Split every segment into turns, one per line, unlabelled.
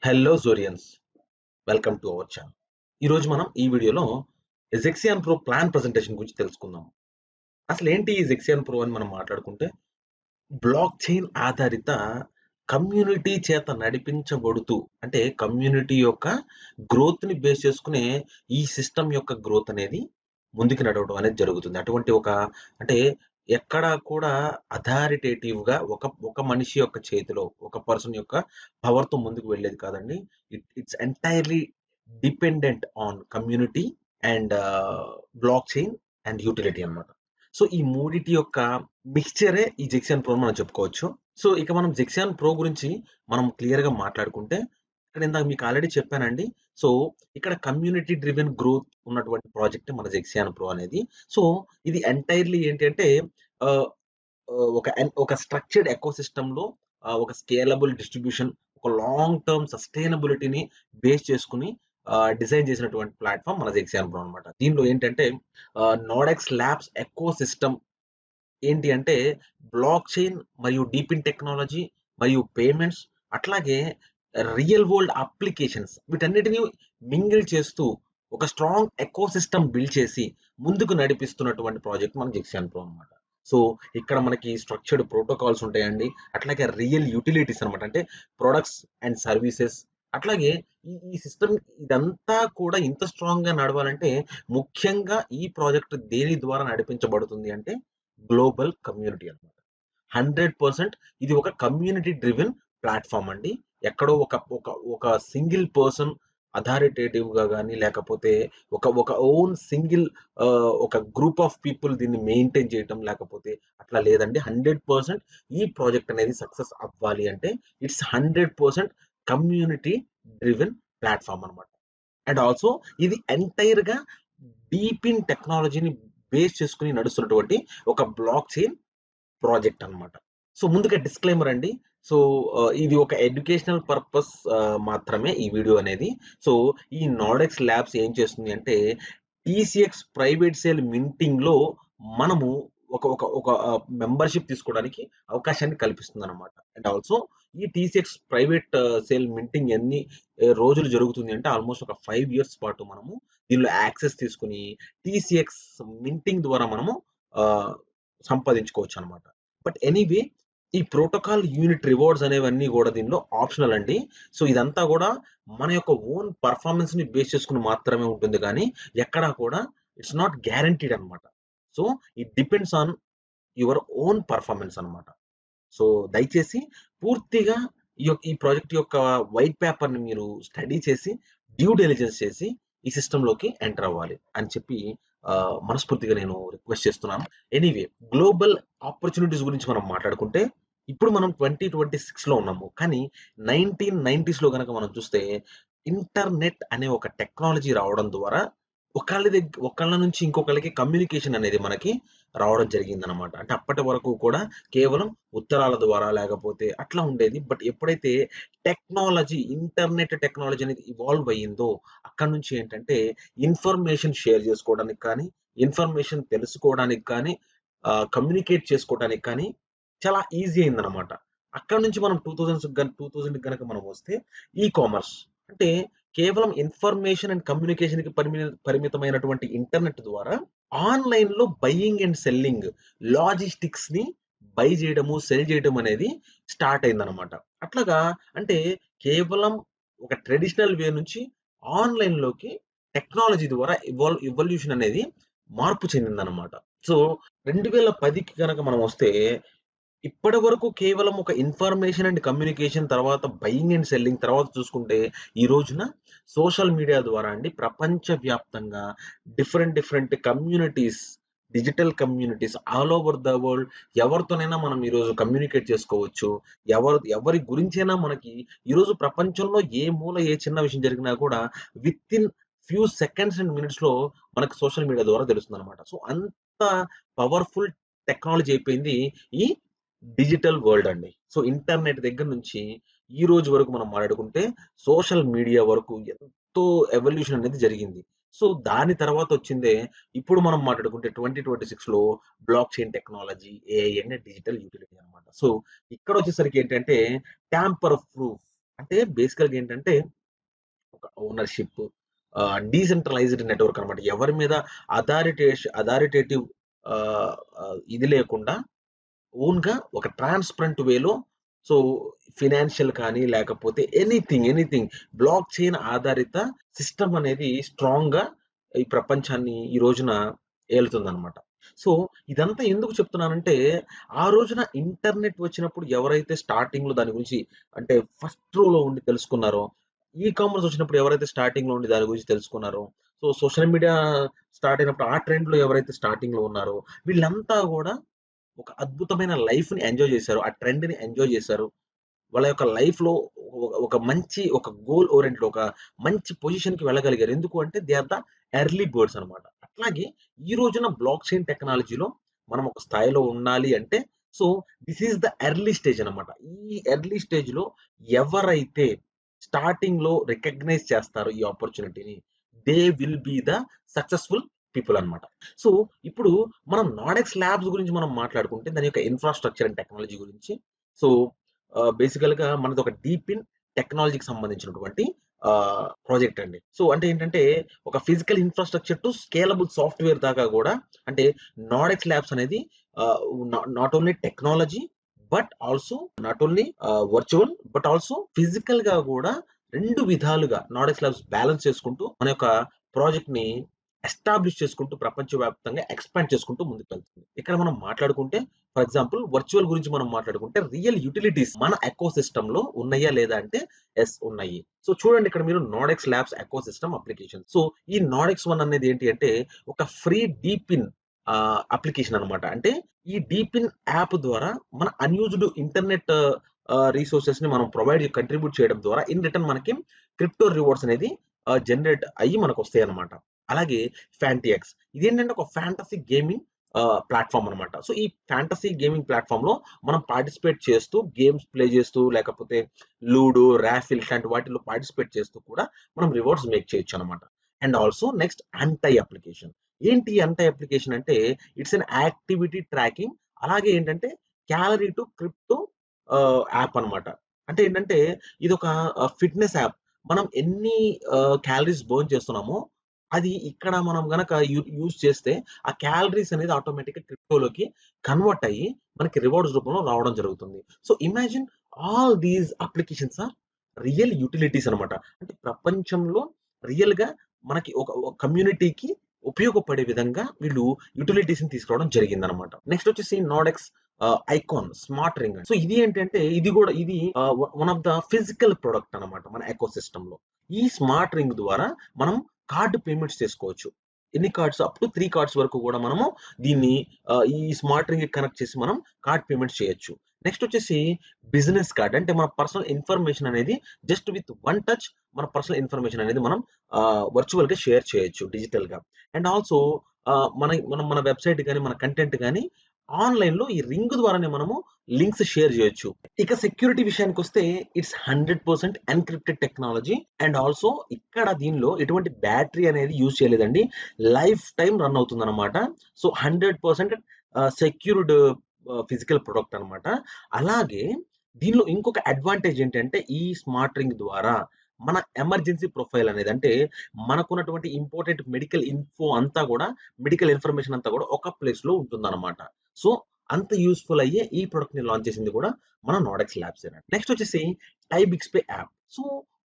Hello జోరియన్స్, welcome to our channel. ఈరోజు మనం ఈ వీడియోలో జెక్సియాన్ ప్రో ప్లాన్ ప్రజెంటేషన్ గురించి తెలుసుకుందాం. అసలు ఏంటి ఈ జెక్సియాన్ ప్రో అని మనం మాట్లాడుకుంటే, బ్లాక్ చైన్ ఆధారిత కమ్యూనిటీ చేత నడిపించబడుతూ, అంటే కమ్యూనిటీ యొక్క గ్రోత్‌ని బేస్ చేసుకునే ఈ సిస్టమ్ యొక్క గ్రోత్ అనేది ముందుకు నడవడం అనేది జరుగుతుంది. అటువంటి ఒక అంటే ఎక్కడా కూడా అథారిటేటివ్‌గా ఒక మనిషి యొక్క చేతిలో, ఒక పర్సన్ యొక్క పవర్‌తో ముందుకు వెళ్ళేది కాదండి. It's entirely dependent on community and block chain and utility అన్నమాట. సో, ఈ మూడిటి యొక్క మిక్స్చరే ఈ జెక్సియాన్ ప్రో అని మనం చెప్పుకోవచ్చు. సో, ఇక మనం జెక్సియాన్ ప్రో గురించి మనం క్లియర్‌గా మాట్లాడుకుంటే, ఇక్కడ ఇందాక మీకు ఆల్రెడీ చెప్పానండి. సో, ఇక్కడ కమ్యూనిటీ డ్రివెన్ గ్రోత్ ఉన్నటువంటి ప్రాజెక్ట్ మన జెక్సియాన్ ప్రో అనేది. సో, ఇది ఎంటైర్‌లీ ఏంటి అంటే ఆహ్, ఒక స్ట్రక్చర్డ్ ఎకోసిస్టమ్‌లో ఒక స్కేలబుల్ డిస్ట్రిబ్యూషన్, ఒక లాంగ్ టర్మ్ సస్టైనబిలిటీని బేస్ చేసుకొని డిజైన్ చేసినటువంటి ప్లాట్‌ఫార్మ్ మన జెక్సియాన్ ప్రో అన్నమాట. దీనిలో ఏంటంటే నోడెక్స్ ల్యాబ్స్ ఎకోసిస్టమ్ ఏంటి అంటే బ్లాక్ చైన్ మరియు డీపిన్ టెక్నాలజీ మరియు పేమెంట్స్ అట్లాగే రియల్ వరల్డ్ అప్లికేషన్స్ వీటన్నిటిని మింగిల్ చేస్తూ ఒక స్ట్రాంగ్ ఎకోసిస్టమ్ బిల్డ్ చేసి ముందుకు నడిపిస్తున్నటువంటి ప్రాజెక్ట్ మన జెక్సియాన్ ప్రో అన్నమాట. సో, ఇక్కడ మనకి స్ట్రక్చర్డ్ ప్రోటోకాల్స్ ఉంటాయండి. అట్లాగే రియల్ యుటిలిటీస్ అన్నమాట. అంటే ప్రొడక్ట్స్ అండ్ సర్వీసెస్ అట్లాగే ఈ సిస్టమ్ ఇదంతా కూడా ఇంత స్ట్రాంగ్‌గా నడవాలంటే ముఖ్యంగా ఈ ప్రాజెక్ట్ దేని ద్వారా నడిపించబడుతుంది అంటే గ్లోబల్ కమ్యూనిటీ అన్నమాట. 100% ఇది ఒక కమ్యూనిటీ డ్రివెన్ ప్లాట్‌ఫార్మ్ అండి. ఎక్కడో ఒక ఒక ఒక సింగిల్ పర్సన్ అథారిటేటివ్‌గా గాని, లేకపోతే ఒక ఓన్ సింగిల్ ఒక గ్రూప్ ఆఫ్ పీపుల్ దీన్ని మెయింటైన్ చేయటం, లేకపోతే అట్లా లేదండి. 100% ఈ ప్రాజెక్ట్ అనేది సక్సెస్ అవ్వాలి అంటే ఇట్స్ 100% కమ్యూనిటీ డ్రివెన్ ప్లాట్‌ఫార్మ్ అన్నమాట. అండ్ ఆల్సో ఇది ఎంటైర్‌గా డీప్ ఇన్ టెక్నాలజీని బేస్ చేసుకొని నడుస్తున్నటువంటి ఒక బ్లాక్ చైన్ ప్రాజెక్ట్ అన్నమాట. సో, ముందుగా డిస్క్లైమర్ అండి. సో, ఇది ఒక ఎడ్యుకేషనల్ పర్పస్ మాత్రమే ఈ వీడియో అనేది. సో, ఈ నోడెక్స్ ల్యాబ్స్ ఏం చేస్తుంది అంటే టీసీఎక్స్ ప్రైవేట్ సేల్ మింటింగ్‌లో మనము ఒక మెంబర్‌షిప్ తీసుకోవడానికి అవకాశాన్ని కల్పిస్తుందన్నమాట. అండ్ ఆల్సో ఈ టీసీఎక్స్ ప్రైవేట్ సేల్ మింటింగ్ ఎన్ని రోజులు జరుగుతుంది అంటే ఆల్‌మోస్ట్ ఒక 5 ఇయర్స్ పాటు మనము దీనిలో యాక్సెస్ తీసుకొని టీసీఎక్స్ మింటింగ్ ద్వారా మనము ఆహ్, సంపాదించుకోవచ్చన్నమాట. బట్ ఎనీవే ఈ ప్రోటోకాల్ యూనిట్ రివార్డ్స్ అనేవన్నీ గూడా దీనిలో ఆప్షనల్ అండి. సో, ఇదంతా గూడా మన యొక్క ఓన్ పెర్ఫార్మన్స్‌ని బేస్ చేసుకొని మాత్రమే ఉంటుంది గానీ, ఎక్కడా కూడా ఇట్స్ నాట్ గ్యారంటీడ్ అన్నమాట. So, it depends on your own performance అన్నమాట. సో, దయచేసి పూర్తిగా ఈ ప్రాజెక్ట్ యొక్క వైట్ పేపర్‌ని మీరు స్టడీ చేసి, డ్యూ డెలిజెన్స్ చేసి, ఈ సిస్టమ్‌లోకి ఎంటర్ అవ్వాలి అని చెప్పి మనస్ఫూర్తిగా నేను రిక్వెస్ట్ చేస్తున్నాను. ఎనీవే గ్లోబల్ ఆపర్చునిటీస్ గురించి మనం మాట్లాడుకుంటే, ఇప్పుడు మనం 2026లో ఉన్నాము. కానీ 1990స్‌లో గనక మనం చూస్తే, ఇంటర్నెట్ అనే ఒక టెక్నాలజీ రావడం ద్వారా ఒకళ్ళ నుంచి ఇంకొకళ్ళకి కమ్యూనికేషన్ అనేది మనకి రావడం జరిగిందనమాట. అంటే అప్పటి వరకు కూడా కేవలం ఉత్తరాల ద్వారా లేకపోతే అట్లా ఉండేది. బట్ ఎప్పుడైతే ఇంటర్నెట్ టెక్నాలజీ అనేది ఇవాల్వ్ అయ్యిందో, అక్కడి నుంచి ఏంటంటే ఇన్ఫర్మేషన్ షేర్ చేసుకోవడానికి కానీ, ఇన్ఫర్మేషన్ తెలుసుకోవడానికి కానీ, కమ్యూనికేట్ చేసుకోవడానికి కానీ చాలా ఈజీ అయిందనమాట. అక్కడి నుంచి మనం 2000 గనక మనం వస్తే ఈ కామర్స్ అంటే కేవలం ఇన్ఫర్మేషన్ అండ్ కమ్యూనికేషన్‌కి పరిమితమైనటువంటి ఇంటర్నెట్ ద్వారా ఆన్‌లైన్‌లో బయింగ్ అండ్ సెల్లింగ్ లాజిస్టిక్స్‌ని బై చేయడము, సెల్ చేయడం అనేది స్టార్ట్ అయిందనమాట. అట్లాగా అంటే కేవలం ఒక ట్రెడిషనల్ వే నుంచి ఆన్‌లైన్‌లోకి టెక్నాలజీ ద్వారా ఇవల్యూషన్ అనేది మార్పు చెందిందనమాట. సో, 2010కి గనక మనం వస్తే ఇప్పటివరకు కేవలం ఒక ఇన్ఫర్మేషన్ అండ్ కమ్యూనికేషన్ తర్వాత బయింగ్ అండ్ సెల్లింగ్ తర్వాత చూసుకుంటే, ఈ రోజున సోషల్ మీడియా ద్వారా అండి ప్రపంచవ్యాప్తంగా different communities, digital communities all over the world ఎవరితోనైనా మనం ఈరోజు కమ్యూనికేట్ చేసుకోవచ్చు. ఎవరి గురించైనా మనకి ఈరోజు ప్రపంచంలో ఏ మూల ఏ చిన్న విషయం జరిగినా కూడా వితిన్ ఫ్యూ సెకండ్స్ అండ్ మినిట్స్‌లో మనకు సోషల్ మీడియా ద్వారా తెలుస్తుందనమాట. సో, అంత పవర్‌ఫుల్ టెక్నాలజీ అయిపోయింది ఈ డిజిటల్ వరల్డ్ అండి. సో, ఇంటర్నెట్ దగ్గర నుంచి ఈ రోజు వరకు మనం మాట్లాడుకుంటే సోషల్ మీడియా వరకు ఎంతో ఎవల్యూషన్ అనేది జరిగింది. సో, దాని తర్వాత వచ్చిందే ఇప్పుడు మనం మాట్లాడుకుంటే 2026లో block chain technology, AI and digital utility అన్నమాట. సో, ఇక్కడొచ్చేసరికి ఏంటంటే టాంపర్ ప్రూఫ్ అంటే బేసికల్‌గా ఏంటంటే ఒక ఓనర్‌షిప్, డీసెంట్రలైజ్డ్ నెట్‌వర్క్ అన్నమాట. ఎవరి మీద అథారిటేటివ్ ఇది లేకుండా ఓన్‌గా ఒక ట్రాన్స్‌పరెంట్ వేలో సో, ఫినాన్షియల్ కానీ లేకపోతే ఎనీథింగ్ బ్లాక్ చైన్ ఆధారిత సిస్టమ్ అనేది స్ట్రాంగ్‌గా ఈ ప్రపంచాన్ని ఈ రోజున ఏలుతుందనమాట. సో, ఇదంతా ఎందుకు చెప్తున్నానంటే, ఆ రోజున ఇంటర్నెట్ వచ్చినప్పుడు ఎవరైతే స్టార్టింగ్‌లో దాని గురించి అంటే ఫస్ట్ రోలో ఉండి తెలుసుకున్నారో, కామర్స్ వచ్చినప్పుడు ఎవరైతే స్టార్టింగ్‌లో ఉండి దాని గురించి తెలుసుకున్నారో, సో, సోషల్ మీడియా స్టార్ట్ అయినప్పుడు ఆ ట్రెండ్‌లో ఎవరైతే స్టార్టింగ్‌లో ఉన్నారో, వీళ్ళంతా గూడా ఒక అద్భుతమైన లైఫ్‌ని ఎంజాయ్ జేశారు. ఆ ట్రెండ్‌ని ఎంజాయ్ జేశారు. వాళ్ళ యొక్క లైఫ్‌లో ఒక మంచి ఒక గోల్ ఓరియెంటెడ్ ఒక మంచి పొజిషన్‌కి వెళ్ళగలిగారు. ఎందుకు అంటే they are the early birds అన్నమాట. అట్లాగే ఈ రోజున బ్లాక్ చైన్ టెక్నాలజీలో మనం ఒక స్థాయిలో ఉండాలి అంటే so, this is the early stage అన్నమాట. ఈ ఎర్లీ స్టేజ్‌లో ఎవరైతే స్టార్టింగ్‌లో రికగ్నైజ్ చేస్తారో ఈ ఆపర్చునిటీని they will be the successful people అన్నమాట. సో, ఇప్పుడు మనం నాడెక్స్ ల్యాబ్స్ గురించి మనం మాట్లాడుకుంటే దాని యొక్క ఇన్‌ఫ్రాస్ట్రక్చర్ అండ్ టెక్నాలజీ గురించి. సో, బేసికల్‌గా మనదొక డీప్ ఇన్ టెక్నాలజీకి సంబంధించినటువంటి ప్రాజెక్ట్ అండి. సో, అంటే ఏంటంటే ఒక physical infrastructure to scalable software దాకా గూడా అంటే నాడెక్స్ ల్యాబ్స్ అనేది ఆహ్, not only technology but also not only virtual but also ఫిజికల్‌గా గూడా 2 విధాలుగా నాడెక్స్ ల్యాబ్స్ బ్యాలెన్స్ చేసుకుంటూ మన యొక్క ప్రాజెక్ట్‌ని ఎస్టాబ్లిష్ చేసుకుంటూ ప్రపంచవ్యాప్తంగా ఎక్స్‌పాండ్ చేసుకుంటూ ముందుకెళ్తుంది. ఇక్కడ మనం మాట్లాడుకుంటే ఫర్ ఎగ్జాంపుల్ వర్చువల్ గురించి మనం మాట్లాడుకుంటే రియల్ యుటిలిటీస్ మన ఎకోసిస్టమ్‌లో ఉన్నయ్యా లేదా అంటే యెస్ ఉన్నాయి. సో చూడండి ఇక్కడ మీరు నోడెక్స్ ల్యాబ్స్ ఎకోసిస్టమ్ అప్లికేషన్. సో ఈ నోడెక్స్ వన్ అనేది ఏంటి అంటే ఒక ఫ్రీ డీప్ ఇన్ అప్లికేషన్ అన్నమాట. అంటే ఈ డీప్ ఇన్ యాప్ ద్వారా మన అన్‌యూజ్డ్ ఇంటర్నెట్ రిసోర్సెస్‌ని మనం కంట్రిబ్యూట్ చేయడం ద్వారా ఇన్ రిటర్న్ మనకి క్రిప్టో రివార్డ్స్ అనేది జనరేట్ అయ్యి మనకొస్తాయన్నమాట. అలాగే ఫ్యాంటిఎక్స్ ఇదేంటంటే ఒక ఫ్యాంటసీ గేమింగ్ ప్లాట్‌ఫార్మ్ అన్నమాట. సో, ఈ ఫ్యాంటసీ గేమింగ్ ప్లాట్‌ఫార్మ్‌లో మనం పార్టిసిపేట్ చేస్తూ, గేమ్స్ ప్లే చేస్తూ, లేకపోతే లూడో, రాఫిల్ ఇట్లాంటి వాటిల్లో పార్టిసిపేట్ చేస్తూ కూడా మనం రివార్డ్స్ మేక్ చేయొచ్చన్నమాట. And also next Antai application. ఏంటి అంటై అప్లికేషన్ అంటే ఇట్స్ ఎన్ యాక్టివిటీ ట్రాకింగ్ అలాగే ఏంటంటే క్యాలరీ టు క్రిప్టో యాప్ అన్నమాట. అంటే ఏంటంటే ఇదొక ఫిట్‌నెస్ యాప్. మనం ఎన్ని క్యాలరీస్ బర్న్ చేస్తున్నామో అది ఇక్కడ మనం గనక యూజ్ చేస్తే ఆ క్యాలరీస్ అనేది ఆటోమేటిక్‌గా క్రిప్టోలోకి కన్వర్ట్ అయ్యి మనకి రివార్డ్స్ రూపంలో రావడం జరుగుతుంది. So, imagine all these applications are real utilities అన్నమాట. అంటే ప్రపంచంలో రియల్‌గా మనకి ఒక కమ్యూనిటీకి ఉపయోగపడే విధంగా వీళ్ళు యుటిలిటీస్‌ని తీసుకురావడం జరిగిందన్నమాట. నెక్స్ట్ వచ్చేసి నోడెక్స్ ఐకాన్ స్మార్ట్ రింగ్. సో, ఇది ఏంటంటే ఇది one of the physical product అన్నమాట మన ఎకోసిస్టమ్‌లో. ఈ స్మార్ట్ రింగ్ ద్వారా మనం కార్డ్ పేమెంట్స్ చేసుకోవచ్చు. ఎన్ని కార్డ్స్ అప్ టు 3 కార్డ్స్ వరకు గూడా మనము దీన్ని ఈ స్మార్ట్ రింగ్‌కి కనెక్ట్ చేసి మనం కార్డ్ పేమెంట్స్ చేయొచ్చు. నెక్స్ట్ వచ్చేసి బిజినెస్ కార్డ్ అంటే మన పర్సనల్ ఇన్ఫర్మేషన్ అనేది జస్ట్ విత్ వన్ టచ్ మన పర్సనల్ ఇన్ఫర్మేషన్ అనేది మనం వర్చువల్‌గా షేర్ చేయొచ్చు డిజిటల్‌గా. అండ్ ఆల్సో మన వెబ్‌సైట్ గాని, మన కంటెంట్ గాని ఆన్‌లైన్‌లో ఈ రింగ్ ద్వారానే మనము లింక్స్ షేర్ జేయొచ్చు. ఇక సెక్యూరిటీ విషయానికొస్తే it's 100% encrypted technology and also ఇక్కడ దీనిలో ఎటువంటి బ్యాటరీ అనేది యూజ్ చేయలేదండి. లైఫ్ టైమ్ రన్ అవుతుందన్నమాట. సో, 100% సెక్యూర్డ్ ఫిజికల్ ప్రొడక్ట్ అన్నమాట. అలాగే దీనిలో ఇంకొక అడ్వాంటేజ్ ఏంటంటే ఈ స్మార్ట్ రింగ్ ద్వారా మన ఎమర్జెన్సీ ప్రొఫైల్ అనేది అంటే మనకున్నటువంటి ఇంపార్టెంట్ మెడికల్ ఇన్ఫో అంతా గూడా మెడికల్ ఇన్ఫర్మేషన్ అంతా గూడా ఒక ప్లేస్‌లో ఉంటుందన్నమాట. సో, అంత యూజ్‌ఫుల్ అయ్యే ఈ ప్రొడక్ట్‌ని లాంచ్ చేసింది గూడా మన నోడెక్స్ ల్యాబ్సేనండి. నెక్స్ట్ వచ్చేసి టైబిక్స్‌పే యాప్. సో,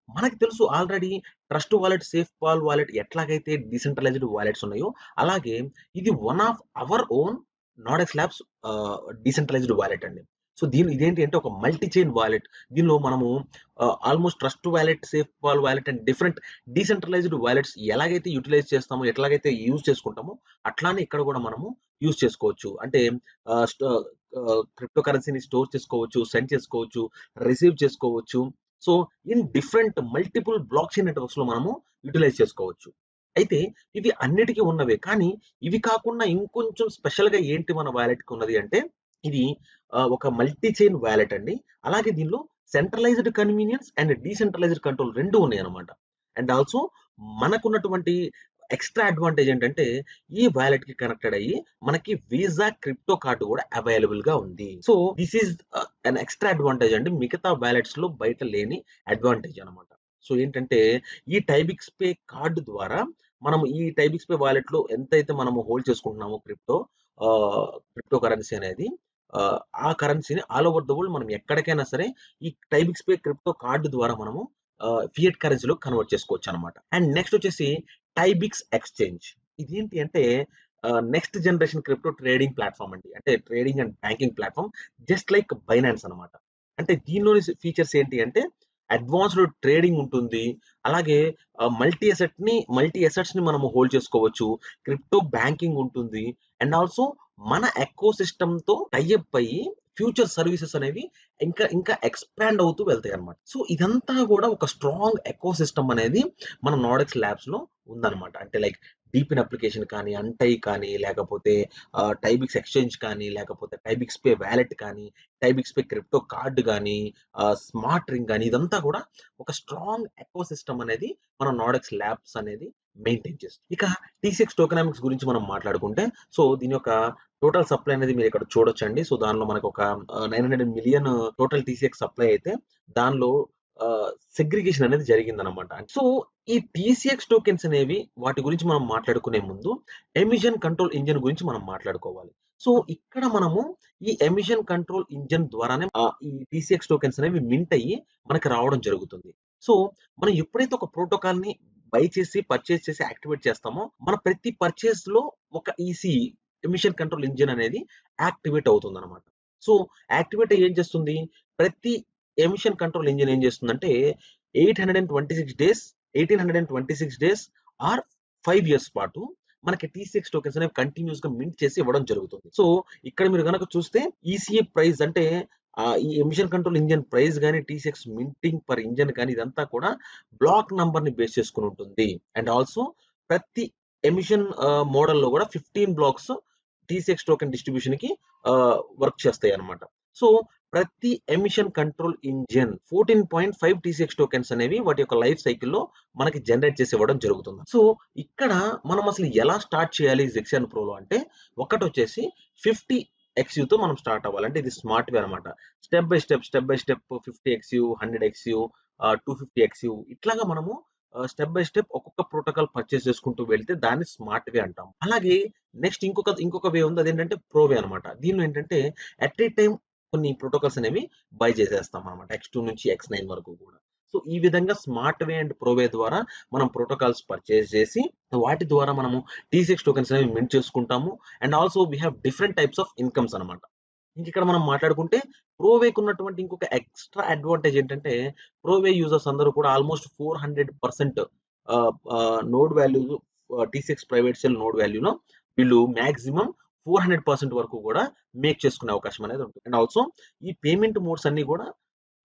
మనకు తెలుసు already Trust Wallet, SafePal wallet ఎట్లాగైతే డీసెంట్రలైజ్డ్ వాలెట్స్ ఉన్నాయో, అలాగే ఇది one of our own Nodex Labs decentralised wallet అండి. సో, ఇదేంటి అంటే ఒక మల్టీ చైన్ వాలెట్. దీనిలో మనము almost Trust Wallet, SafePal wallet and different decentralised wallets ఎలాగైతే యుటిలైజ్ చేస్తామో, ఎట్లాగైతే యూజ్ చేసుకుంటామో, అట్లానే ఇక్కడ గూడా మనము యూజ్ చేసుకోవచ్చు. అంటే ఆహ్, స్ట క్రిప్టో కరెన్సీని స్టోర్ చేసుకోవచ్చు, సెండ్ చేసుకోవచ్చు, రిసీవ్ చేసుకోవచ్చు. So, in different multiple block chain నెట్‌వర్క్స్‌లో మనము యుటిలైజ్ చేసుకోవచ్చు. అయితే ఇవి అన్నిటికి ఉన్నవే. కానీ ఇవి కాకుండా ఇంకొంచెం స్పెషల్‌గా ఏంటి మన వాలెట్‌కి ఉన్నది అంటే, ఇది ఒక మల్టీ చైన్ వాలెట్ అండి. అలాగే దీనిలో centralised convenience and decentralised control 2 ఉన్నాయన్నమాట. అండ్ ఆల్సో మనకున్నటువంటి ఎక్స్ట్రా అడ్వాంటేజ్ ఏంటంటే ఈ వాలెట్ కి కనెక్టెడ్ అయ్యి మనకి వీసా క్రిప్టో కార్డు కూడా అవైలబుల్ గా ఉంది. So this is an extra advantage అండి, మిగతా వాలెట్స్ లో బయట లేని అడ్వాంటేజ్ అనమాట. సో ఏంటంటే ఈ టైబిక్స్ పే కార్డు ద్వారా మనం ఈ టైబిక్స్ పే వాలెట్ లో ఎంతైతే మనము హోల్డ్ చేసుకుంటున్నామో క్రిప్టో కరెన్సీ అనేది, ఆ కరెన్సీని ఆల్ ఓవర్ ద వరల్డ్ మనం ఎక్కడికైనా సరే ఈ టైబిక్స్ పే క్రిప్టో కార్డు ద్వారా మనము ఫియట్ కరెన్సీలో కన్వర్ట్ చేసుకోవచ్చు అనమాట. అండ్ నెక్స్ట్ వచ్చేసి టైబిక్స్ ఎక్స్చేంజ్. ఇదేంటి అంటే next generation crypto trading platform అండి. అంటే trading and banking platform just like Binance అనమాట. అంటే దీనిలోని ఫీచర్స్ ఏంటి అంటే అడ్వాన్స్డ్ ట్రేడింగ్ ఉంటుంది. అలాగే మల్టీ అసెట్స్ ని మనము హోల్డ్ చేసుకోవచ్చు. క్రిప్టో బ్యాంకింగ్ ఉంటుంది. అండ్ ఆల్సో మన ఎకో సిస్టమ్ తో టైఅప్ అయ్యి ఫ్యూచర్ సర్వీసెస్ అనేవి ఇంకా ఇంకా ఎక్స్పాండ్ అవుతూ వెళ్తాయి అనమాట. సో ఇదంతా కూడా ఒక స్ట్రాంగ్ ఎకో సిస్టమ్ అనేది మన నాడెక్స్ ల్యాబ్స్ లో ఉందన్నమాట. అంటే లైక్ డీపిన్ అప్లికేషన్ కానీ, అంటై కానీ, లేకపోతే టైబిక్స్ ఎక్స్చేంజ్ కానీ, లేకపోతే టైబిక్స్ పే వ్యాలెట్ కానీ, టైబిక్స్ పే క్రిప్టో కార్డ్ కానీ, స్మార్ట్ రింగ్ కానీ, ఇదంతా కూడా ఒక స్ట్రాంగ్ ఎకో సిస్టమ్ అనేది మన నాడెక్స్ ల్యాబ్స్ అనేది మెయింటైన్ చేస్తుంది. ఇక టీసీఎక్స్ టోకెనామిక్స్ గురించి మనం మాట్లాడుకుంటే, సో దీని యొక్క టోటల్ సప్లై అనేది మీరు ఇక్కడ చూడొచ్చండి. సో దానిలో మనకు ఒక 900 మిలియన్ టోటల్ టీసీఎక్స్ సప్లై అయితే దానిలో సెగ్రిగేషన్ అనేది జరిగిందనమాట. సో ఈ టీసీఎక్స్ టోకెన్స్ అనేవి వాటి గురించి మనం మాట్లాడుకునే ముందు ఎమిషన్ కంట్రోల్ ఇంజిన్ గురించి మనం మాట్లాడుకోవాలి. సో ఇక్కడ మనము ఈ ఎమిషన్ కంట్రోల్ ఇంజిన్ ద్వారానే ఈ టీసీఎక్స్ టోకెన్స్ అనేవి మింట్ అయ్యి మనకి రావడం జరుగుతుంది. సో మనం ఎప్పుడైతే ఒక ప్రోటోకాల్ ని బై చేసి, పర్చేస్ చేసి, యాక్టివేట్ చేస్తామో మన ప్రతి పర్చేస్ లో ఒక ఎమిషన్ కంట్రోల్ ఇంజిన్ అనేది యాక్టివేట్ అవుతుందన్నమాట. సో యాక్టివేట్ అయ్యి ఏం చేస్తుంది, ప్రతి ఎమిషన్ కంట్రోల్ ఇంజిన్ ఏం చేస్తుందంటే 1826 డేస్ ఆర్ 5 ఇయర్స్ పాటు మనకి టీసీఎక్స్ టోకెన్స్ అనేవి కంటిన్యూస్ గా మింట్ చేసి ఇవ్వడం జరుగుతుంది. సో ఇక్కడ మీరు గనక చూస్తే ఈసీఏ ప్రైస్ అంటే ఈ ఎమిషన్ కంట్రోల్ ఇంజిన్ ప్రైస్ కానీ, టీసీఎక్స్ మింటింగ్ పర్ ఇంజిన్ కానీ, ఇదంతా కూడా బ్లాక్ నంబర్ ని బేస్ చేసుకుని ఉంటుంది. అండ్ ఆల్సో ప్రతి ఎమిషన్ మోడల్ లో కూడా 15 బ్లాక్స్ టీసీఎక్స్ టోకెన్ డిస్ట్రిబ్యూషన్ కి వర్క్ చేస్తాయి అనమాట. సో ప్రతి ఎమిషన్ కంట్రోల్ ఇంజిన్ 14.5 టీసీఎక్స్ టోకెన్స్ అనేవి వాటి యొక్క లైఫ్ సైకిల్లో మనకి జనరేట్ చేసి ఇవ్వడం జరుగుతుంది. సో ఇక్కడ మనం అసలు ఎలా స్టార్ట్ చేయాలి జెక్సియాన్ ప్రోలో అంటే, ఒకటి వచ్చేసి 50 XU మనం స్టార్ట్ అవ్వాలి. అంటే ఇది స్మార్ట్ వే అనమాట. Step by step 50 XU, 100 XU, 250 XU ఇట్లాగా మనము స్టెప్ బై స్టెప్ ఒక్కొక్క ప్రోటోకాల్ పర్చేస్ చేసుకుంటూ వెళ్తే దాన్ని స్మార్ట్ వే అంటాం. అలాగే నెక్స్ట్ ఇంకొక వే ఉంది, అదేంటంటే ప్రో వే అనమాట. దీనిలో ఏంటంటే అట్ ఏ టైం కొన్ని ప్రోటోకాల్స్ అనేవి బై చేసేస్తాం అనమాట, X2 నుంచి X9 వరకు కూడా. సో ఈ విధంగా స్మార్ట్ వే అండ్ ప్రో వే ద్వారా మనం ప్రోటోకాల్స్ పర్చేస్ చేసి వాటి ద్వారా మనము టీసీఎక్స్ టోకెన్స్ అనేవి మింట్ చేసుకుంటాము. And also we have different types of incomes అనమాట. ఇంక ఇక్కడ మనం మాట్లాడుకుంటే ప్రోవేకి ఉన్నటువంటి ఇంకొక ఎక్స్ట్రా అడ్వాంటేజ్ ఏంటంటే, ప్రోవే యూజర్స్ అందరూ కూడా almost 400% node value, TCX private sale node వాల్యూలో వీళ్ళు మాక్సిమం 400% వరకు కూడా మేక్ చేసుకునే అవకాశం అనేది ఉంటుంది. అండ్ ఆల్సో ఈ పేమెంట్ మోడ్స్ అన్ని కూడా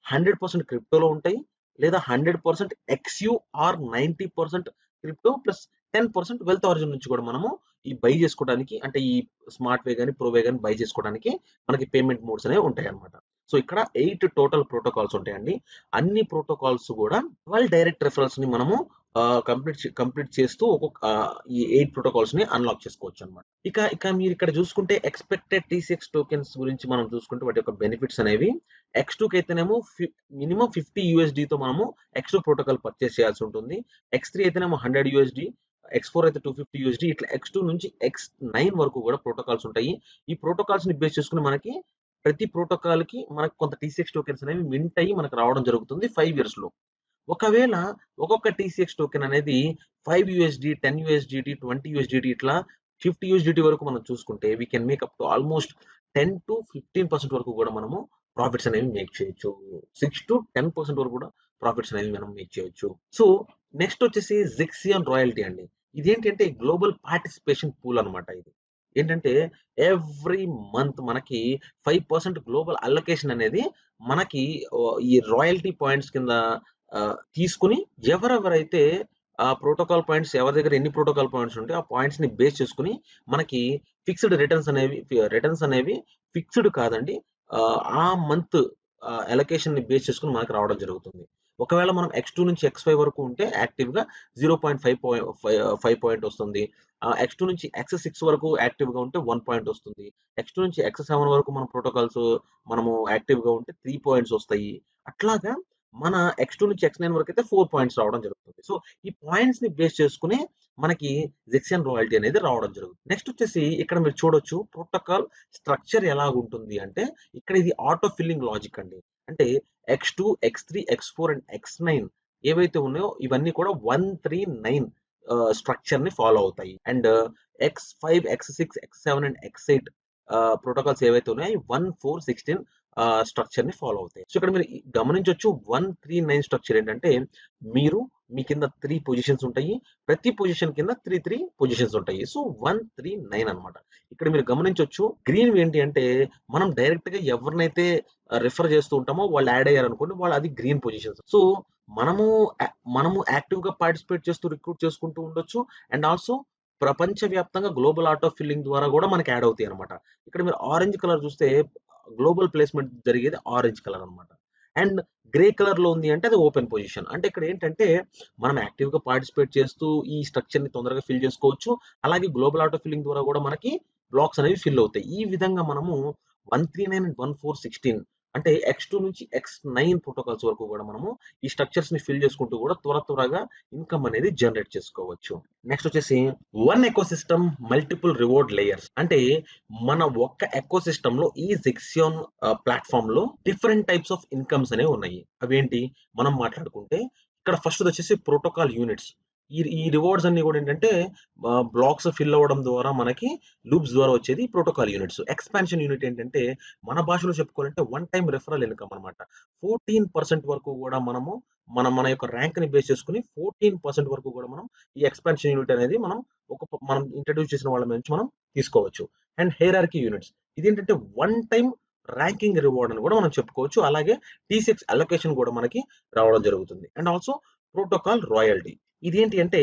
100% క్రిప్టోలో ఉంటాయి, లేదా 100% XU or 90% crypto plus 10% wealth origin నుంచి కూడా మనము ఈ బై చేసుకోవడానికి, అంటే ఈ స్మార్ట్ వే కానీ, ప్రో వే కానీ బై చేసుకోవడానికి మనకి పేమెంట్ మోడ్స్ అనేవి ఉంటాయి అనమాట. సో ఇక్కడ 8 టోటల్ ప్రోటోకాల్స్ ఉంటాయండి. అన్ని ప్రోటోకాల్స్ కూడా 12 డైరెక్ట్ రెఫరల్స్ ని మనము కంప్లీట్ చేస్తూ ఒక్కొక్క ఈ 8 ప్రోటోకాల్స్ ని అన్లాక్ చేసుకోవచ్చు అనమాట. ఇక మీరు ఇక్కడ చూసుకుంటే ఎక్స్పెక్టెడ్ టీసీఎక్స్ టోకెన్స్ గురించి మనం చూసుకుంటే వాటి యొక్క బెనిఫిట్స్ అనేవి, X2 కి అయితేనేమో మినిమం $50 తో మనము X2 ప్రోటోకాల్ పర్చేస్ చేయాల్సి ఉంటుంది. X3 అయితేనేమో $100, X4 అయితే $250, ఇట్లా X2 నుంచి X9 వరకు కూడా ప్రోటోకాల్స్ ఉంటాయి. ఈ ప్రోటోకాల్స్ ని బేస్ చేసుకుని మనకి ప్రతి ప్రోటోకాల్ కి మనకు కొంత టీసీఎక్స్ టోకెన్స్ అనేవి మింట్ అయ్యి మనకు రావడం జరుగుతుంది 5 ఇయర్స్ లో. ఒకవేళ ఒక్కొక్క టీసీఎక్స్ టోకెన్ అనేది $5, $10, $20 ఇట్లా $50 వరకు మనం చూసుకుంటే we can make up to almost 10-15% వరకు కూడా మనము ప్రాఫిట్స్ అనేవి మేక్ చేయొచ్చు. 6-10% వరకు కూడా ప్రాఫిట్స్ అనేవి మనం మేక్ చేయొచ్చు. సో నెక్స్ట్ వచ్చేసి జెక్సియాన్ రాయల్టీ అండి. ఇదేంటి అంటే గ్లోబల్ పార్టిసిపేషన్ పూల్ అనమాట. ఇది ఏంటంటే ఎవ్రీ మంత్ మనకి 5% గ్లోబల్ అలొకేషన్ అనేది మనకి ఈ రాయల్టీ పాయింట్స్ కింద తీసుకుని, ఎవరెవరైతే ఆ ప్రోటోకాల్ పాయింట్స్, ఎవరి దగ్గర ఎన్ని ప్రోటోకాల్ పాయింట్స్ ఉంటే ఆ పాయింట్స్ ని బేస్ చేసుకుని మనకి రిటర్న్స్ అనేవి ఫిక్స్డ్ కాదండి, ఆ మంత్ అలొకేషన్ ని బేస్ చేసుకుని మనకి రావడం జరుగుతుంది. ఒకవేళ మనం X2 నుంచి X5 వరకు ఉంటే యాక్టివ్‌గా 0.5 పాయింట్ వస్తుంది. X2 నుంచి X6 వరకు యాక్టివ్‌గా ఉంటే 1 పాయింట్ వస్తుంది. X2 నుంచి X7 వరకు మన ప్రోటోకాల్స్ మనము యాక్టివ్‌గా ఉంటే 3 పాయింట్స్ వస్తాయి. అట్లాగా మన X2 నుంచి X9 వరకైతే 4 పాయింట్స్ రావడం జరుగుతుంది. సో, ఈ పాయింట్స్‌ని బేస్ చేసుకునే మనకి జెక్సియన్ రాయల్టీ అనేది రావడం జరుగుతుంది. నెక్స్ట్ వచ్చేసి ఇక్కడ మీరు చూడొచ్చు ప్రోటోకాల్ స్ట్రక్చర్ ఎలాగుంటుంది అంటే, ఇక్కడ ఇది ఆటో ఫిల్లింగ్ లాజిక్ అండి. అంటే X2, X3, X4 and X9 ఏవైతే ఉన్నాయో ఇవన్నీ కూడా 139 స్ట్రక్చర్‌ని ఫాలో అవుతాయి. And X5, X6, X7 and X8 protocols ఏవైతే ఉన్నాయో 1416 స్ట్రక్చర్‌ని ఫాలో అవుతాయి. సో, ఇక్కడ మీరు గమనించొచ్చు 139 స్ట్రక్చర్ ఏంటంటే, మీ కింద 3 పొజిషన్స్ ఉంటాయి. ప్రతి పొజిషన్ కింద 3 పొజిషన్స్ ఉంటాయి. సో, 139 అన్నమాట. ఇక్కడ మీరు గమనించొచ్చు గ్రీన్‌వి ఏంటి అంటే, మనం డైరెక్ట్‌గా ఎవరినైతే రిఫర్ చేస్తూ ఉంటామో వాళ్ళు యాడ్ అయ్యారనుకోండి, వాళ్ళు అది గ్రీన్ పొజిషన్స్. సో, మనము మనము యాక్టివ్‌గా పార్టిసిపేట్ చేస్తూ రిక్రూట్ చేసుకుంటూ ఉండొచ్చు. అండ్ ఆల్సో ప్రపంచవ్యాప్తంగా గ్లోబల్ ఆటో ఫిల్లింగ్ ద్వారా కూడా మనకి యాడ్ అవుతాయి అన్నమాట. ఇక్కడ మీరు ఆరెంజ్ కలర్ చూస్తే గ్లోబల్ ప్లేస్‌మెంట్ జరిగేది ఆరెంజ్ కలర్ అన్నమాట. అండ్ గ్రే కలర్‌లో ఉంది అంటే అది ఓపెన్ పొజిషన్. అంటే ఇక్కడ ఏంటంటే మనం యాక్టివ్‌గా పార్టిసిపేట్ చేస్తూ ఈ స్ట్రక్చర్‌ని తొందరగా ఫిల్ చేసుకోవచ్చు. అలాగే గ్లోబల్ ఆటో ఫిల్లింగ్ ద్వారా కూడా మనకి బ్లాక్స్ అనేవి ఫిల్ అవుతాయి. ఈ విధంగా మనము 139 అండ్ 1416 అంటే X2 నుంచి X9 ప్రోటోకాల్స్ వరకు కూడా మనము ఈ స్ట్రక్చర్స్‌ని ఫిల్ చేసుకుంటూ కూడా త్వరగా ఇన్‌కమ్ అనేది జనరేట్ చేసుకోవచ్చు. నెక్స్ట్ వచ్చేసి one ecosystem multiple reward layers. అంటే మన ఒక్క ఎకోసిస్టమ్‌లో ఈ జెక్సియాన్ ప్లాట్‌ఫార్మ్‌లో డిఫరెంట్ టైప్స్ ఆఫ్ ఇన్‌కమ్స్ అనేవి ఉన్నాయి. అవేంటి మనం మాట్లాడుకుంటే ఇక్కడ ఫస్ట్‌ది వచ్చేసి ప్రోటోకాల్ యూనిట్స్. ఈ రివార్డ్స్ అన్నీ కూడా ఏంటంటే బ్లాక్స్ ఫిల్ అవ్వడం ద్వారా మనకి లూప్స్ ద్వారా వచ్చేది ప్రోటోకాల్ యూనిట్స్. ఎక్స్‌పాన్షన్ యూనిట్ ఏంటంటే మన భాషలో చెప్పుకోవాలంటే వన్ టైమ్ రిఫరల్ ఇన్‌కమ్ అన్నమాట. 14% వరకు కూడా మనము మన యొక్క ర్యాంక్‌ని బేస్ చేసుకొని 14% వరకు కూడా మనం ఈ ఎక్స్‌పాన్షన్ యూనిట్ అనేది మనం ఇంట్రొడ్యూస్ చేసిన వాళ్ళ నుంచి మనం తీసుకోవచ్చు. And hierarchy units. ఇదేంటంటే వన్ టైమ్ ర్యాంకింగ్ రివార్డ్ అని కూడా మనం చెప్పుకోవచ్చు. అలాగే T6 అలొకేషన్ కూడా మనకి రావడం జరుగుతుంది. And also protocol royalty. ఇదేంటి అంటే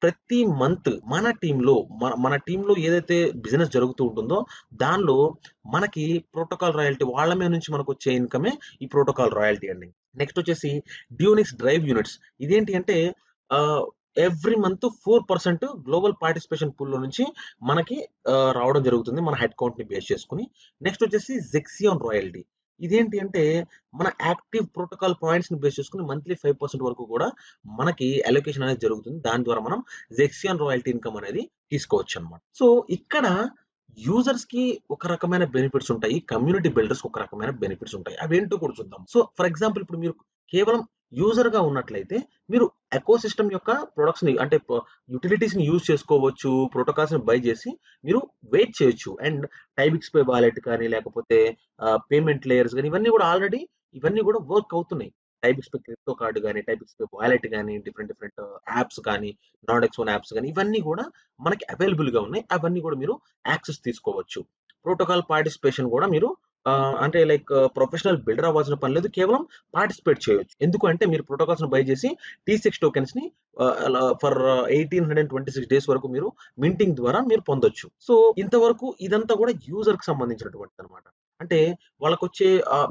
ప్రతి మంత్ మన టీమ్‌లో ఏదైతే బిజినెస్ జరుగుతూ ఉంటుందో దానిలో మనకి ప్రోటోకాల్ రాయల్టీ వాళ్ళ మీద నుంచి మనకొచ్చే ఇన్‌కమే ఈ ప్రోటోకాల్ రాయల్టీ అండి. నెక్స్ట్ వచ్చేసి డ్యూనిక్స్ డ్రైవ్ యూనిట్స్. ఇదేంటి అంటే ఆహ్, ఎవ్రీ మంత్ 4% గ్లోబల్ పార్టిసిపేషన్ పూల్‌లో నుంచి మనకి రావడం జరుగుతుంది. మన హెడ్ కౌంట్‌ని బేస్ చేసుకొని. నెక్స్ట్ వచ్చేసి జెక్సియాన్ రాయల్టీ. ఇదేంటి అంటే మన యాక్టివ్ ప్రోటోకాల్ పాయింట్స్‌ని బేస్ చేసుకొని మంత్లీ 5% వరకు కూడా మనకి అలొకేషన్ అనేది జరుగుతుంది. దాని ద్వారా మనం జెక్సియాన్ రాయల్టీ ఇన్‌కమ్ అనేది తీసుకోవచ్చన్నమాట. సో, ఇక్కడ యూజర్స్‌కి ఒక రకమైన బెనిఫిట్స్ ఉంటాయి. కమ్యూనిటీ బిల్డర్స్‌కి ఒక రకమైన బెనిఫిట్స్ ఉంటాయి. అవేంటో కూడా చూద్దాం. సో, ఫర్ ఎగ్జాంపుల్ ఇప్పుడు మీరు కేవలం యూజర్‌గా ఉన్నట్లయితే మీరు ఎకోసిస్టమ్ యొక్క ప్రొడక్ట్స్‌ని అంటే యుటిలిటీస్‌ని యూజ్ చేసుకోవచ్చు. ప్రోటోకాల్స్‌ని బై చేసి మీరు వెయిట్ చేయొచ్చు. అండ్ టైబిక్స్‌పై వాలెట్ కానీ లేకపోతే పేమెంట్ లేయర్స్ గాని ఇవన్నీ కూడా వర్క్ అవుతున్నాయి. టైబిక్స్‌పై క్రిప్టో కార్డ్ గాని, టైబిక్స్‌పై వాలెట్ గాని, డిఫరెంట్ యాప్స్ కానీ, నార్డెక్స్1 యాప్స్ గాని ఇవన్నీ కూడా మనకి అవైలబుల్‌గా ఉన్నాయి. అవన్నీ కూడా మీరు యాక్సెస్ తీసుకోవచ్చు. ప్రోటోకాల్ పార్టిసిపేషన్ కూడా మీరు అంటే లైక్ ప్రొఫెషనల్ బిల్డర్ అవ్వాల్సిన పని లేదు. కేవలం పార్టిసిపేట్ చేయొచ్చు. ఎందుకు అంటే మీరు ప్రోటోకాల్స్‌ని బై చేసి T6 టోకెన్స్‌ని అలా ఫర్ 1826 డేస్ వరకు మీరు మింటింగ్ ద్వారా మీరు పొందొచ్చు. సో, ఇంతవరకు ఇదంతా కూడా యూజర్‌కి సంబంధించినటువంటిదన్నమాట. అంటే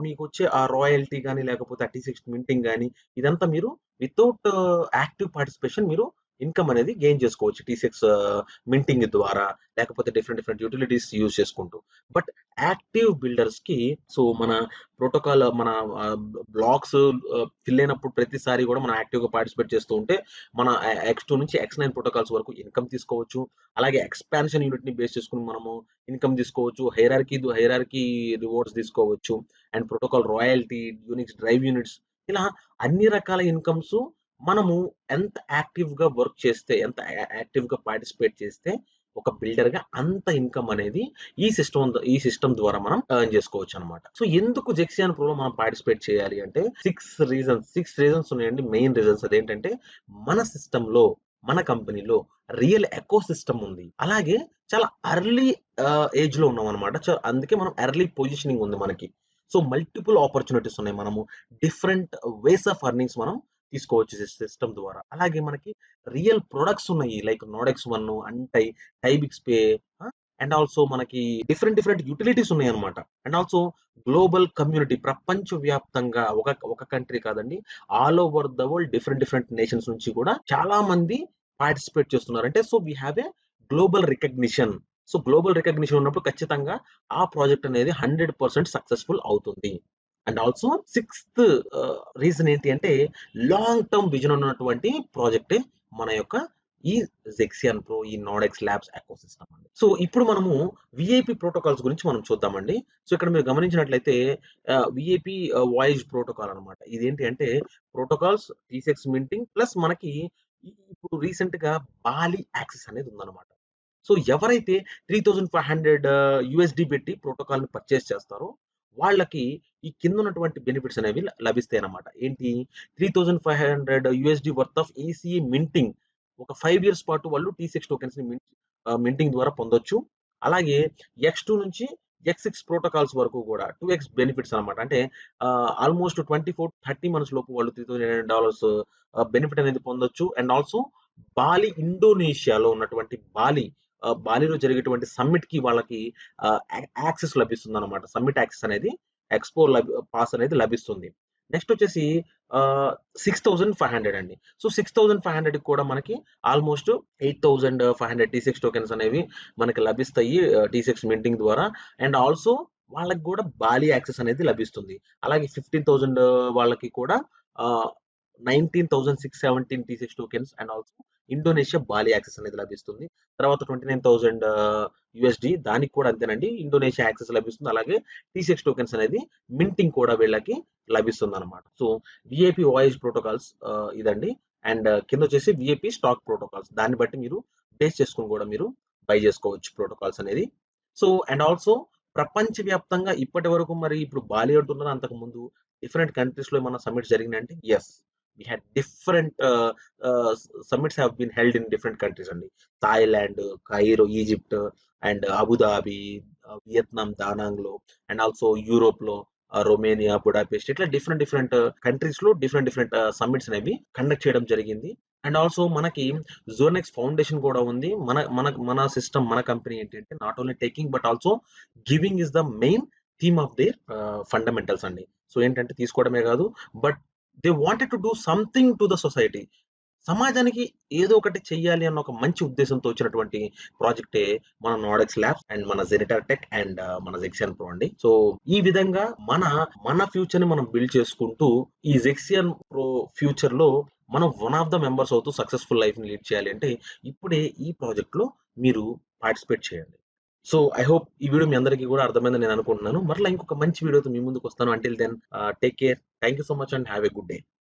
మీకొచ్చే ఆ రాయల్టీ గాని, లేకపోతే ఆ T6 మింటింగ్ గాని ఇదంతా మీరు వితౌట్ యాక్టివ్ పార్టిసిపేషన్ మీరు ఇన్‌కమ్ అనేది గెయిన్ చేసుకోవచ్చు. T6 మింటింగ్ ద్వారా లేకపోతే డిఫరెంట్ యుటిలిటీస్ యూజ్ చేసుకుంటూ. బట్ యాక్టివ్ బిల్డర్స్‌కి మన ప్రోటోకాల్ మన బ్లాక్స్ ఫిల్ అయినప్పుడు ప్రతిసారి కూడా మనం యాక్టివ్‌గా పార్టిసిపేట్ చేస్తూ ఉంటే మన X2 నుంచి X9 ప్రోటోకాల్స్ వరకు ఇన్‌కమ్ తీసుకోవచ్చు. అలాగే ఎక్స్‌పాన్షన్ యూనిట్‌ని బేస్ చేసుకొని మనము ఇన్‌కమ్ తీసుకోవచ్చు. హైరార్కీ రివార్డ్స్ తీసుకోవచ్చు. And protocol royalty, Unix drive units ఇలా అన్ని రకాల ఇన్‌కమ్స్ మనము ఎంత యాక్టివ్‌గా వర్క్ చేస్తే, ఎంత యాక్టివ్‌గా పార్టిసిపేట్ చేస్తే ఒక బిల్డర్‌గా అంత ఇన్‌కమ్ అనేది ఈ సిస్టమ్ ద్వారా మనం ఎర్న్ చేసుకోవచ్చనమాట. సో, ఎందుకు జెక్సియాన్ ప్రోలో మనం పార్టిసిపేట్ చేయాలి అంటే 6 రీజన్స్ ఉన్నాయండి. మెయిన్ రీజన్స్ అదేంటంటే మన సిస్టమ్‌లో, మన కంపెనీలో రియల్ ఎకోసిస్టమ్ ఉంది. అలాగే చాలా ఎర్లీ ఏజ్‌లో ఉన్నామనమాట. అందుకే మనం ఎర్లీ పొజిషనింగ్ ఉంది మనకి. సో, మల్టిపుల్ ఆపర్చునిటీస్ ఉన్నాయి. మనము డిఫరెంట్ వేస్ ఆఫ్ ఎర్నింగ్స్ మనం తీసుకోవచ్చు సిస్టమ్ ద్వారా. అలాగే మనకి రియల్ ప్రొడక్ట్స్ ఉన్నాయి. లైక్ నోడెక్స్ వన్, అంటై, టైబిక్స్ పే, అండ్ ఆల్సో మనకి డిఫరెంట్ యుటిలిటీస్ ఉన్నాయన్నమాట. అండ్ ఆల్సో గ్లోబల్ కమ్యూనిటీ ప్రపంచవ్యాప్తంగా ఒక కంట్రీ కాదండి. All over the world different nations నుంచి కూడా చాలా మంది పార్టిసిపేట్ చేస్తున్నారు. అంటే so we have a global recognition. So global recognition ఉన్నప్పుడు ఖచ్చితంగా ఆ ప్రాజెక్ట్ అనేది 100% సక్సెస్‌ఫుల్ అవుతుంది. అండ్ ఆల్సో సిక్స్త్ రీజన్ ఏంటి అంటే లాంగ్ టర్మ్ విజన్ ఉన్నటువంటి ప్రాజెక్టే మన యొక్క ఈ జెక్సియన్ ప్రో, ఈ నోడెక్స్ ల్యాబ్స్ ఎకోసిస్టమ్ అండి. సో ఇప్పుడు మనము విఐపి ప్రోటోకాల్స్ గురించి మనం చూద్దామండి. సో ఇక్కడ మీరు గమనించినట్లయితే విఐపి వాయిస్ ప్రోటోకాల్ అనమాట. ఇదేంటి అంటే ప్రోటోకాల్స్, టీ6 మింటింగ్ ప్లస్ మనకి ఇప్పుడు రీసెంట్ గా బాలి యాక్సెస్ అనేది ఉందన్నమాట. సో ఎవరైతే 3500 యూఎస్డి పెట్టి ప్రోటోకాల్ ని పర్చేస్ చేస్తారో వాళ్ళకి ఈ కింద ఉన్నటువంటి బెనిఫిట్స్ అనేవి లభిస్తాయి అన్నమాట. ఏంటి 3500 USD worth of ECE minting ఒక 5 ఇయర్స్ పాటు వాళ్ళు టీ6 టోకెన్స్ ని మింటింగ్ ద్వారా పొందొచ్చు. అలాగే ఎక్స్2 నుంచి ఎక్స్6 ప్రోటోకాల్స్ వరకు కూడా 2x బెనిఫిట్స్ అనమాట. అంటే ఆల్మోస్ట్ 24-30 మంత్స్ లోపు వాళ్ళు $3,800 బెనిఫిట్ అనేది పొందొచ్చు. అండ్ ఆల్సో బాలి, ఇండోనేషియాలో ఉన్నటువంటి బాలిలో జరిగేటువంటి సమ్మిట్ కి వాళ్ళకి యాక్సెస్ లభిస్తుంది అనమాట. సమ్మిట్ యాక్సెస్ అనేది ఎక్స్పో పాస్ అనేది లభిస్తుంది. నెక్స్ట్ వచ్చేసి 6500 అండి. సో 6500 కూడా మనకి ఆల్మోస్ట్ 8500 టీ6 టోకెన్స్ అనేవి మనకి లభిస్తాయి టీ6 మింటింగ్ ద్వారా. అండ్ ఆల్సో వాళ్ళకి కూడా బాలి యాక్సెస్ అనేది లభిస్తుంది. అలాగే 15,000 వాళ్ళకి కూడా 19,617 టీ6 tokens and also Indonesia Bali access అనేది లభిస్తుంది. తర్వాత 29,000 యూఎస్డి దానికి కూడా అంతేనండి. ఇండోనేషియా యాక్సెస్ లభిస్తుంది. అలాగే టీ6 టోకెన్స్ అనేది మింటింగ్ కూడా వీళ్ళకి లభిస్తుంది అనమాట. సో విఐపి వాయిస్ ప్రోటోకాల్స్ ఇదండి. అండ్ కింద వచ్చేసి విఐపి స్టాక్ ప్రోటోకాల్స్. దాన్ని బట్టి మీరు బేస్ చేసుకొని కూడా మీరు బై చేసుకోవచ్చు ప్రోటోకాల్స్ అనేది. సో అండ్ ఆల్సో ప్రపంచవ్యాప్తంగా ఇప్పటి వరకు మరి ఇప్పుడు బాలి అంటున్నారు, అంతకు ముందు డిఫరెంట్ కంట్రీస్ లో ఏమన్నా సమ్మిట్స్ జరిగినాయంటే yes, we had different summits have been held in different countries అండి. Thailand, Cairo, Egypt and Abu Dhabi, Vietnam Da Nang లో అండ్ ఆల్సో యూరోప్ లో రొమేనియా, బుడాపెస్ట్ ఇట్లా డిఫరెంట్ కంట్రీస్ లో డిఫరెంట్ సమ్మిట్స్ అనేవి కండక్ట్ చేయడం జరిగింది. అండ్ ఆల్సో మనకి జోనెక్స్ ఫౌండేషన్ కూడా ఉంది. మన మన మన సిస్టమ్, మన కంపెనీ ఏంటంటే not only taking but also giving is the main theme of their fundamentals అండి. సో ఏంటంటే తీసుకోవడమే కాదు, but they wanted to do something to the society. సమాజానికి ఏదో ఒకటి చెయ్యాలి అన్న ఒక మంచి ఉద్దేశంతో వచ్చినటువంటి ప్రాజెక్టే మన నోడెక్స్ ల్యాబ్స్ అండ్ మన జెనిటర్ టెక్ అండ్ మన జెక్సియన్ ప్రో అండి. సో ఈ విధంగా మన ఫ్యూచర్ ని మనం బిల్డ్ చేసుకుంటూ ఈ జెక్సియన్ ప్రో ఫ్యూచర్ లో మనం వన్ ఆఫ్ ద మెంబర్స్ అవుతూ సక్సెస్ఫుల్ లైఫ్ ని లీడ్ చేయాలి అంటే ఇప్పుడే ఈ ప్రాజెక్ట్ లో మీరు పార్టిసిపేట్ చేయండి. సో ఐ హోప్ ఈ వీడియో మీ అందరికీ కూడా అర్థమైందని నేను అనుకుంటున్నాను. మరలా ఇంకొక మంచి వీడియోతో మీ ముందుకు వస్తాను. Until then take care. Thank you so much and have a good day.